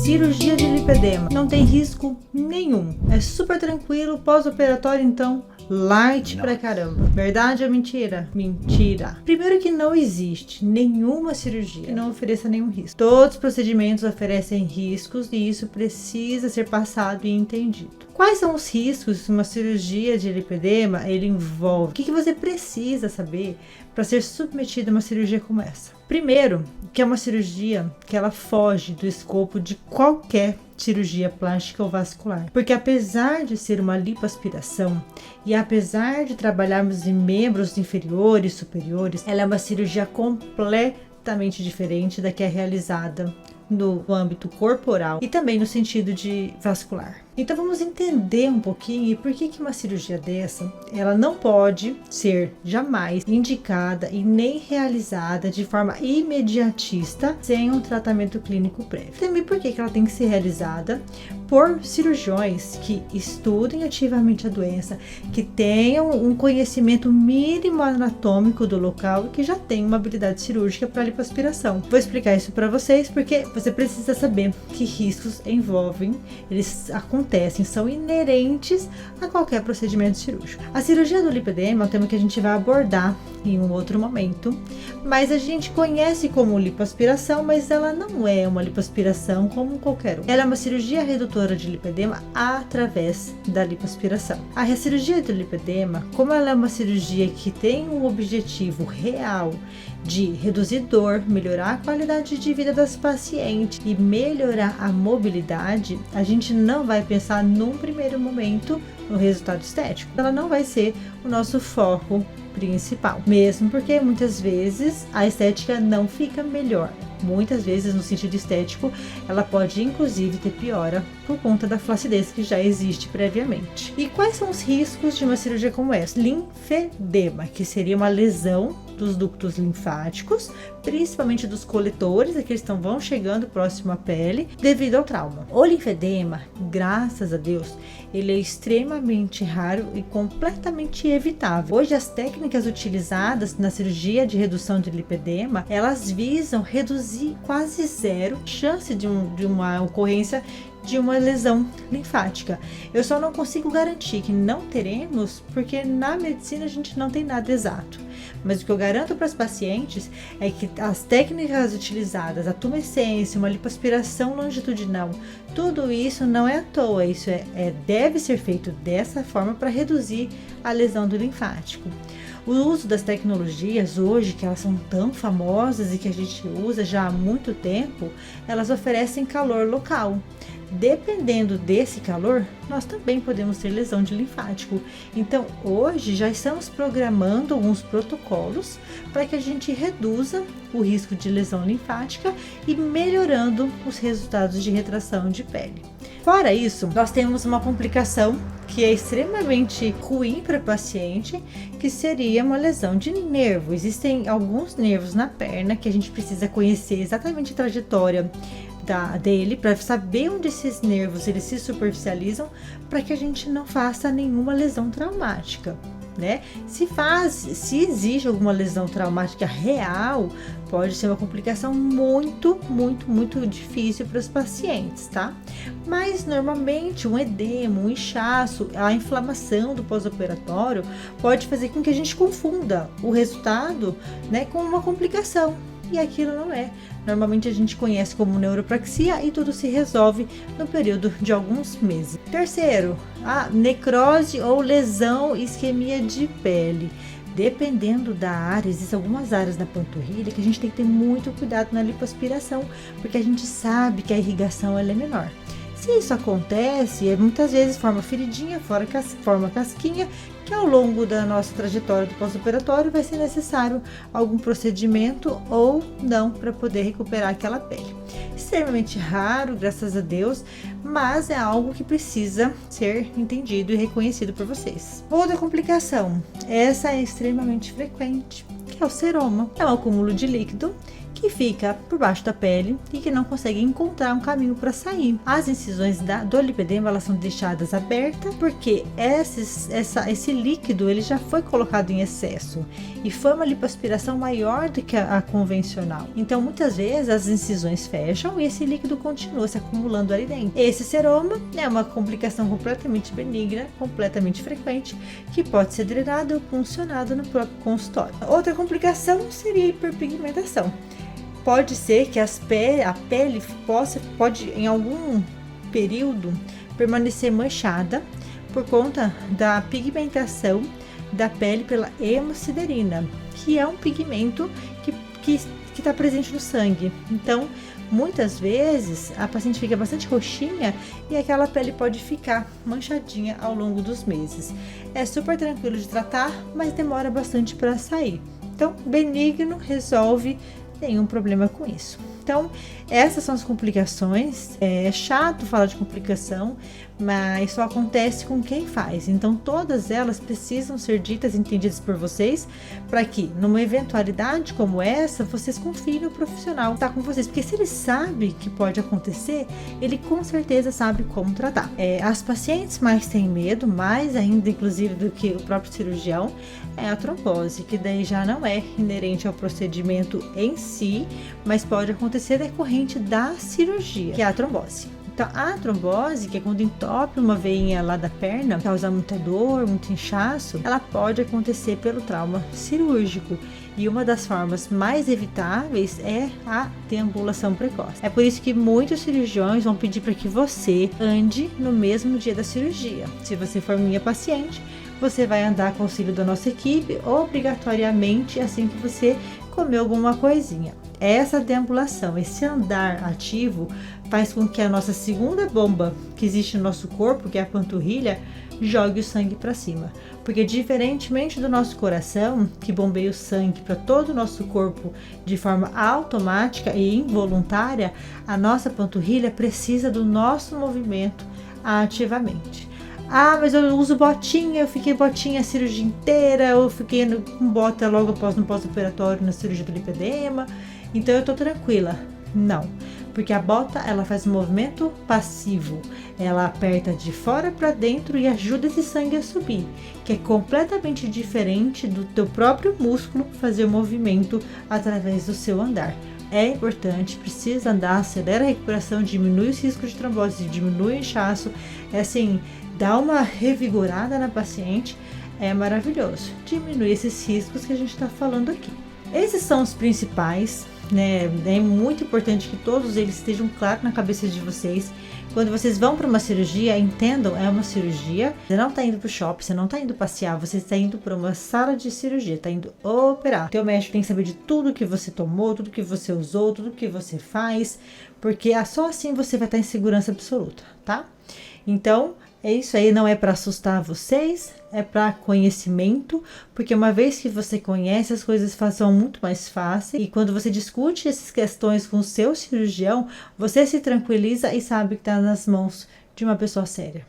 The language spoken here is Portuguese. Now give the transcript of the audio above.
Cirurgia de lipedema não tem risco nenhum, é super tranquilo, pós-operatório então light pra caramba. Verdade ou mentira? Mentira. Primeiro que não existe nenhuma cirurgia que não ofereça nenhum risco. Todos os procedimentos oferecem riscos e isso precisa ser passado e entendido. Quais são os riscos que uma cirurgia de lipedema ele envolve? O que você precisa saber para ser submetido a uma cirurgia como essa? Primeiro, que é uma cirurgia que ela foge do escopo de qualquer cirurgia plástica ou vascular. Porque apesar de ser uma lipoaspiração e apesar de trabalharmos em membros inferiores e superiores, ela é uma cirurgia completamente diferente da que é realizada no âmbito corporal e também no sentido de vascular. Então vamos entender um pouquinho por que uma cirurgia dessa, ela não pode ser jamais indicada e nem realizada de forma imediatista sem um tratamento clínico prévio. Também por que ela tem que ser realizada por cirurgiões que estudem ativamente a doença, que tenham um conhecimento mínimo anatômico do local e que já tenham uma habilidade cirúrgica para lipoaspiração. Vou explicar isso para vocês porque você precisa saber que riscos envolvem, eles acontecem, são inerentes a qualquer procedimento cirúrgico. A cirurgia do lipedema é um tema que a gente vai abordar em um outro momento, mas a gente conhece como lipoaspiração, mas ela não é uma lipoaspiração como qualquer uma. Ela é uma cirurgia redutora de lipedema através da lipoaspiração. A cirurgia do lipedema, como ela é uma cirurgia que tem um objetivo real de reduzir dor, melhorar a qualidade de vida das pacientes e melhorar a mobilidade, a gente não vai pensar num primeiro momento no resultado estético. Ela não vai ser o nosso foco principal, mesmo porque muitas vezes a estética não fica melhor. Muitas vezes, no sentido estético, ela pode inclusive ter piora por conta da flacidez que já existe previamente. E quais são os riscos de uma cirurgia como essa? Linfedema, que seria uma lesão dos ductos linfáticos, principalmente dos coletores, aqueles que vão chegando próximo à pele, devido ao trauma. O linfedema, graças a Deus, ele é extremamente raro e completamente evitável. Hoje, as técnicas utilizadas na cirurgia de redução de lipedema, elas visam reduzir quase zero a chance de uma ocorrência de uma lesão linfática. Eu só não consigo garantir que não teremos, porque na medicina a gente não tem nada exato. Mas o que eu garanto para as pacientes é que as técnicas utilizadas, a tumescência, uma lipoaspiração longitudinal, tudo isso não é à toa, isso deve ser feito dessa forma para reduzir a lesão do linfático. O uso das tecnologias hoje, que elas são tão famosas e que a gente usa já há muito tempo, elas oferecem calor local. Dependendo desse calor, nós também podemos ter lesão de linfático. Então, hoje já estamos programando alguns protocolos para que a gente reduza o risco de lesão linfática e melhorando os resultados de retração de pele. Fora isso, nós temos uma complicação que é extremamente ruim para o paciente, que seria uma lesão de nervo. Existem alguns nervos na perna que a gente precisa conhecer exatamente a trajetória dele para saber onde esses nervos eles se superficializam, para que a gente não faça nenhuma lesão traumática, né? Se exige alguma lesão traumática real, pode ser uma complicação muito difícil para os pacientes, tá? Mas normalmente um edema, um inchaço, a inflamação do pós-operatório pode fazer com que a gente confunda o resultado, né, com uma complicação. E aquilo não é. Normalmente a gente conhece como neuropraxia e tudo se resolve no período de alguns meses. Terceiro, a necrose ou lesão e isquemia de pele. Dependendo da área, existem algumas áreas da panturrilha que a gente tem que ter muito cuidado na lipoaspiração, porque a gente sabe que a irrigação ela é menor. Se isso acontece, muitas vezes forma feridinha, forma casquinha, que ao longo da nossa trajetória do pós-operatório vai ser necessário algum procedimento ou não para poder recuperar aquela pele. Extremamente raro, graças a Deus, mas é algo que precisa ser entendido e reconhecido por vocês. Outra complicação, essa é extremamente frequente, que é o seroma. É um acúmulo de líquido que fica por baixo da pele e que não consegue encontrar um caminho para sair. As incisões do lipedema, elas são deixadas abertas porque esse líquido ele já foi colocado em excesso e foi uma lipoaspiração maior do que a convencional. Então muitas vezes as incisões fecham e esse líquido continua se acumulando ali dentro. Esse seroma é uma complicação completamente benigna, completamente frequente, que pode ser drenado ou puncionado no próprio consultório. Outra complicação seria a hiperpigmentação. Pode ser que a pele pode em algum período permanecer manchada por conta da pigmentação da pele pela hemosiderina, que é um pigmento que está presente no sangue. Então, muitas vezes a paciente fica bastante roxinha e aquela pele pode ficar manchadinha ao longo dos meses. É super tranquilo de tratar, mas demora bastante para sair. Então, benigno, resolve, nenhum problema com isso. Então, essas são as complicações. É chato falar de complicação, mas só acontece com quem faz. Então, todas elas precisam ser ditas e entendidas por vocês, para que, numa eventualidade como essa, vocês confiem no profissional que está com vocês. Porque se ele sabe que pode acontecer, ele com certeza sabe como tratar. As pacientes mais têm medo, mais ainda, inclusive, do que o próprio cirurgião, é a trombose, que daí já não é inerente ao procedimento em si, mas pode acontecer decorrente da cirurgia, que é a trombose. Então, a trombose, que é quando entope uma veinha lá da perna, causa muita dor, muito inchaço, ela pode acontecer pelo trauma cirúrgico. E uma das formas mais evitáveis é a deambulação precoce. É por isso que muitos cirurgiões vão pedir para que você ande no mesmo dia da cirurgia. Se você for minha paciente, você vai andar com o auxílio da nossa equipe, obrigatoriamente, assim que você comer alguma coisinha. Essa deambulação, esse andar ativo, faz com que a nossa segunda bomba que existe no nosso corpo, que é a panturrilha, jogue o sangue para cima. Porque diferentemente do nosso coração, que bombeia o sangue para todo o nosso corpo de forma automática e involuntária, a nossa panturrilha precisa do nosso movimento ativamente. Ah, mas eu uso botinha, eu fiquei botinha a cirurgia inteira, eu fiquei com bota logo após no pós-operatório na cirurgia do lipedema, então eu tô tranquila. Não, porque a bota ela faz um movimento passivo, ela aperta de fora para dentro e ajuda esse sangue a subir, que é completamente diferente do teu próprio músculo fazer o movimento através do seu andar. É importante, precisa andar, acelera a recuperação, diminui os riscos de trombose, diminui o inchaço, assim, dá uma revigorada na paciente, é maravilhoso. Diminui esses riscos que a gente está falando aqui. Esses são os principais, né? É muito importante que todos eles estejam claros na cabeça de vocês. Quando vocês vão para uma cirurgia, entendam, é uma cirurgia. Você não está indo para o shopping, você não está indo passear, você está indo para uma sala de cirurgia, está indo operar. O teu médico tem que saber de tudo que você tomou, tudo que você usou, tudo que você faz, porque só assim você vai estar em segurança absoluta, tá? Então, é isso aí, não é para assustar vocês, é para conhecimento, porque uma vez que você conhece, as coisas são muito mais fáceis, e quando você discute essas questões com o seu cirurgião, você se tranquiliza e sabe que está nas mãos de uma pessoa séria.